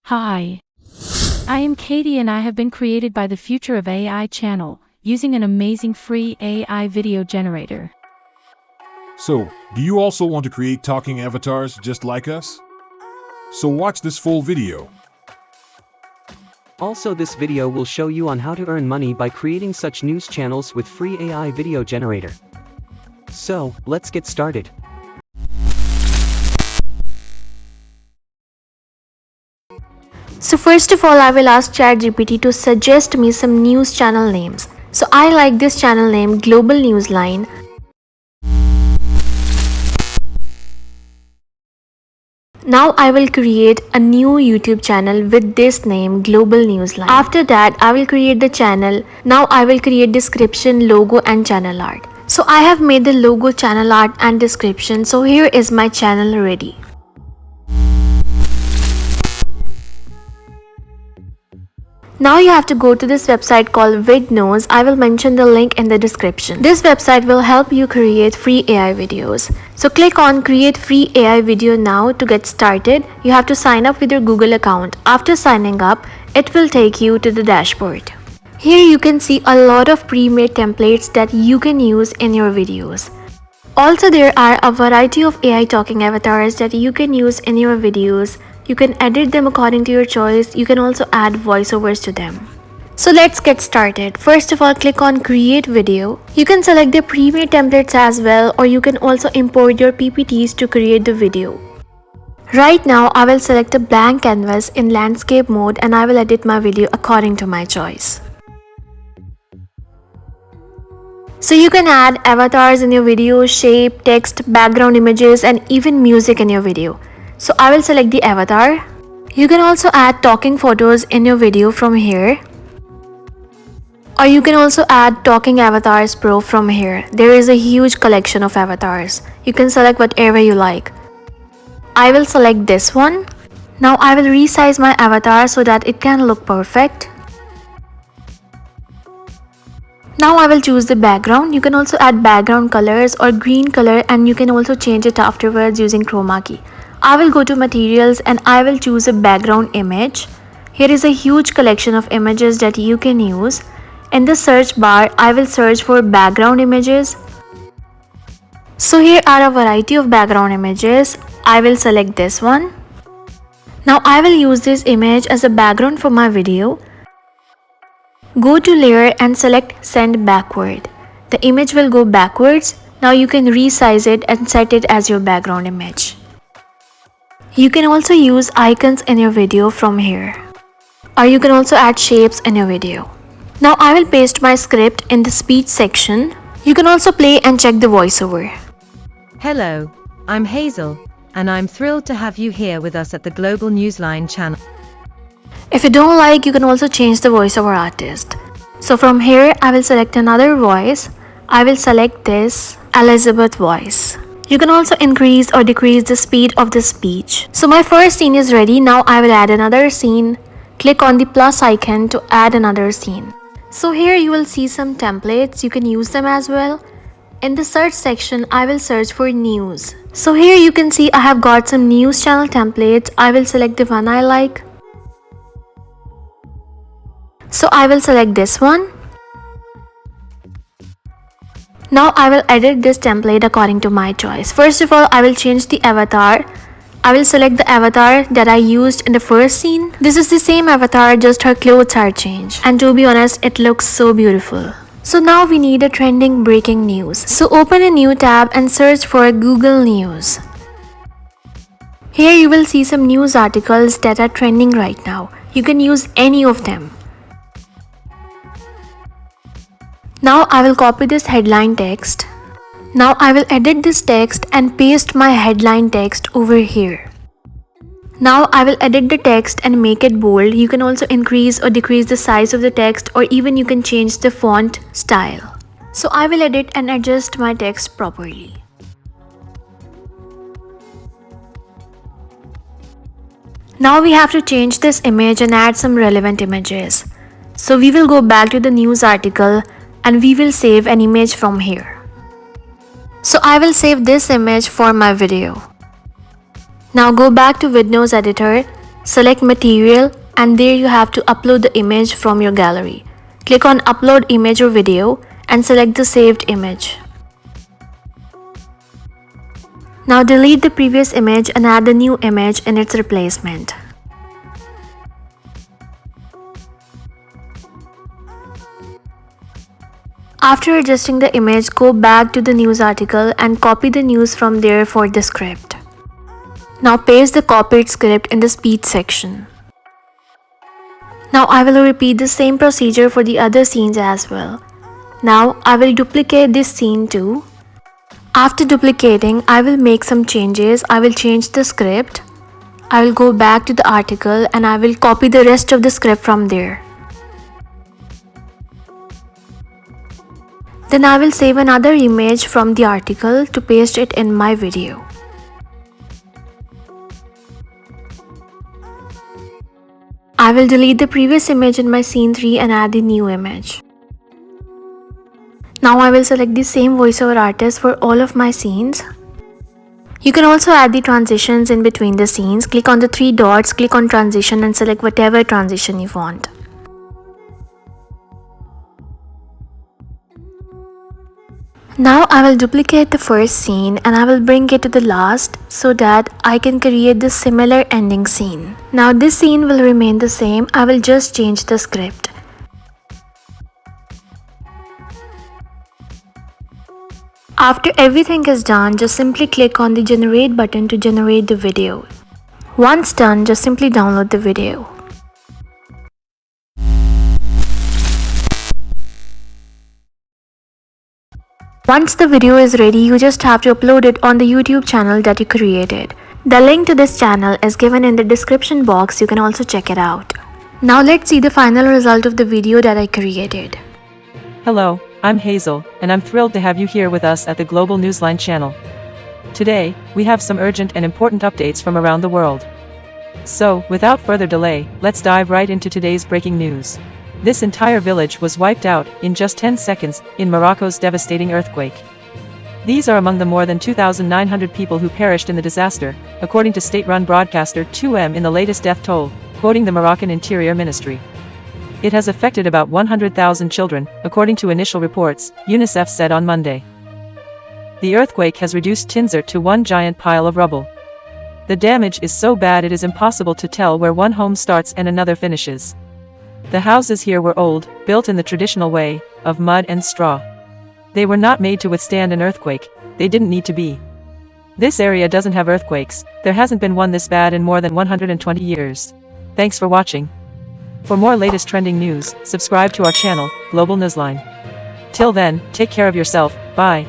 Hi, I am Katie and I have been created by the Future of AI channel, using an amazing free AI video generator. So, do you also want to create talking avatars just like us? So watch this full video. Also, this video will show you on how to earn money by creating such news channels with free AI video generator. So, let's get started. So first of all, I will ask ChatGPT to suggest me some news channel names. So I like this channel name Global Newsline. Now I will create a new YouTube channel with this name Global Newsline. After that, I will create the channel. Now I will create description, logo and channel art. So I have made the logo, channel art and description. So here is my channel ready. Now you have to go to this website called Vidnoz. I will mention the link in the description. This website will help you create free AI videos. So click on create free AI video now to get started. You have to sign up with your Google account. After signing up, it will take you to the dashboard. Here you can see a lot of pre-made templates that you can use in your videos. Also, there are a variety of AI talking avatars that you can use in your videos. You can edit them according to your choice. You can also add voiceovers to them. So let's get started. First of all, click on create video. You can select the pre-made templates as well, or you can also import your PPTs to create the video. Right now, I will select a blank canvas in landscape mode and I will edit my video according to my choice. So you can add avatars in your video, shape, text, background images and even music in your video. So I will select the avatar. You can also add talking photos in your video from here. Or you can also add talking avatars pro from here. There is a huge collection of avatars. You can select whatever you like. I will select this one. Now I will resize my avatar so that it can look perfect. Now I will choose the background. You can also add background colors or green color and you can also change it afterwards using chroma key. I will go to materials and I will choose a background image. Here is a huge collection of images that you can use. In the search bar, I will search for background images. So here are a variety of background images. I will select this one. Now I will use this image as a background for my video. Go to layer and select send backward. The image will go backwards. Now you can resize it and set it as your background image. You can also use icons in your video from here. Or you can also add shapes in your video. Now I will paste my script in the speech section. You can also play and check the voiceover. Hello, I'm Hazel, and I'm thrilled to have you here with us at the Global Newsline channel. If you don't like, you can also change the voiceover artist. So from here, I will select another voice. I will select this Elizabeth voice. You can also increase or decrease the speed of the speech. So my first scene is ready. Now I will add another scene. Click on the plus icon to add another scene. So here you will see some templates. You can use them as well. In the search section, I will search for news. So here you can see I have got some news channel templates. I will select the one I like. So I will select this one. Now I will edit this template according to my choice. First of all, I will change the avatar. I will select the avatar that I used in the first scene. This is the same avatar, just her clothes are changed. And to be honest, it looks so beautiful. So now we need a trending breaking news. So open a new tab and search for Google News. Here you will see some news articles that are trending right now. You can use any of them. Now I will copy this headline text. Now I will edit this text and paste my headline text over here. Now I will edit the text and make it bold. You can also increase or decrease the size of the text, or even you can change the font style. So I will edit and adjust my text properly. Now we have to change this image and add some relevant images. So we will go back to the news article and we will save an image from here. So I will save this image for my video. Now go back to Vidnoz editor, Select material and there you have to upload the image from your gallery. Click on upload image or video and select the saved image. Now delete the previous image and add the new image in its replacement. After adjusting the image, go back to the news article and copy the news from there for the script. Now paste the copied script in the speech section. Now I will repeat the same procedure for the other scenes as well. Now I will duplicate this scene too. After duplicating, I will make some changes. I will change the script. I will go back to the article and I will copy the rest of the script from there. Then I will save another image from the article to paste it in my video. I will delete the previous image in my scene 3 and add the new image. Now I will select the same voiceover artist for all of my scenes. You can also add the transitions in between the scenes. Click on the 3 dots, click on transition and select whatever transition you want. Now I will duplicate the first scene and I will bring it to the last so that I can create the similar ending scene. Now this scene will remain the same. I will just change the script. After everything is done, just simply click on the generate button to generate the video. Once done, just simply download the video. Once the video is ready, you just have to upload it on the YouTube channel that you created. The link to this channel is given in the description box. You can also check it out. Now let's see the final result of the video that I created. Hello, I'm Hazel, and I'm thrilled to have you here with us at the Global Newsline channel. Today, we have some urgent and important updates from around the world. So, without further delay, let's dive right into today's breaking news. This entire village was wiped out in just 10 seconds in Morocco's devastating earthquake. These are among the more than 2,900 people who perished in the disaster, according to state-run broadcaster 2M in the latest death toll, quoting the Moroccan Interior Ministry. It has affected about 100,000 children, according to initial reports, UNICEF said on Monday. The earthquake has reduced Tinzer to one giant pile of rubble. The damage is so bad it is impossible to tell where one home starts and another finishes. The houses here were old, built in the traditional way, of mud and straw. They were not made to withstand an earthquake, they didn't need to be. This area doesn't have earthquakes, there hasn't been one this bad in more than 120 years. Thanks for watching. For more latest trending news, subscribe to our channel, Global Newsline. Till then, take care of yourself, bye.